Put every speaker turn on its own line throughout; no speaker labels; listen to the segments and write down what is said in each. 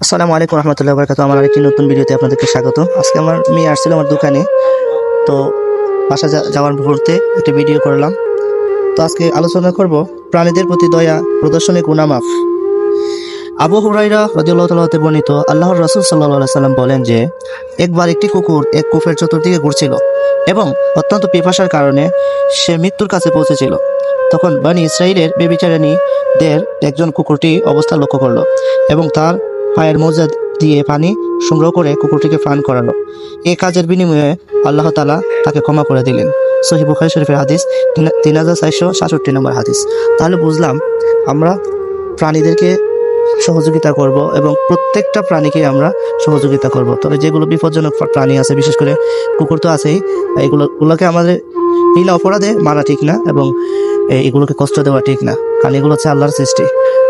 আসসালামু আলাইকুম রহমতুল্লাহ বরকাত। আমার আরেকটি নতুন ভিডিওতে আপনাদেরকে স্বাগত। আজকে আমার মেয়ে আসছিল আমার দোকানে, তো বাসা যাওয়ার মুহূর্তে একটা ভিডিও করলাম। তো আজকে আলোচনা করব প্রাণীদের প্রতি দয়া প্রদর্শনী গুনামাফ। আবু হুরাইরা রাদিয়াল্লাহু তাআলা হতে বর্ণিত, আল্লাহর রাসূল সাল্লাল্লাহু আলাইহি সাল্লাম বলেন যে, একবার একটি কুকুর এক কূপের চতুর্দিকে ঘুরছিল এবং অত্যন্ত পিপাসার কারণে সে মৃত্যুর কাছে পৌঁছেছিল। তখন বনী ইসরাইলের বেবিচারানীদের একজন কুকুরটি অবস্থা লক্ষ্য করলো এবং তার পায়ের মোজা দিয়ে পানি সংগ্রহ করে কুকুরটিকে পান করালো। এই কাজের বিনিময়ে আল্লাহ তাআলা তাকে ক্ষমা করে দিলেন। সহিহ বুখারী শরীফের হাদিস 3467 নম্বর হাদিস। তাহলে বুঝলাম আমরা প্রাণীদেরকে সহযোগিতা করব এবং প্রত্যেকটা প্রাণীকে আমরা সহযোগিতা করব। তবে যেগুলো বিপজ্জনক প্রাণী আছে, বিশেষ করে কুকুর তো আছেই, এগুলোকে আমাদের বিনা অপরাধে মারা ঠিক না এবং এগুলোকে কষ্ট দেওয়া ঠিক না, কারণ এগুলো হচ্ছে আল্লাহর সৃষ্টি।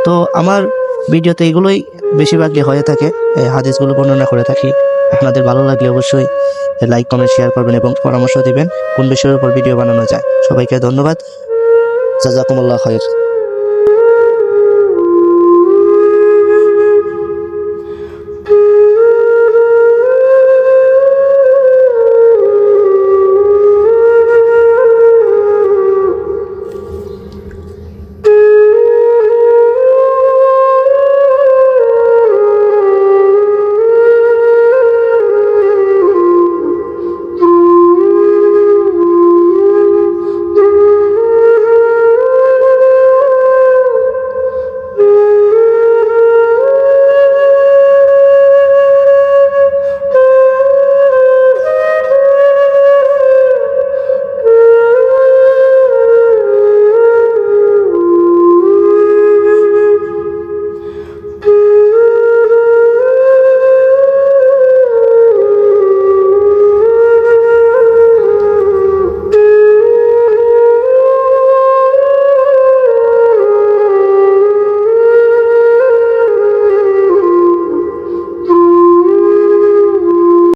তো আমার ভিডিওতে এগুলোই বেশিরভাগই হয়ে থাকে, হাদিসগুলো বর্ণনা করে থাকি। আপনাদের ভালো লাগলে অবশ্যই লাইক কমেন্ট শেয়ার করবেন এবং পরামর্শ দিবেন কোন বিষয়ের উপর ভিডিও বানানো যায়। সবাইকে ধন্যবাদ। জাযাকুমুল্লাহ খাইর।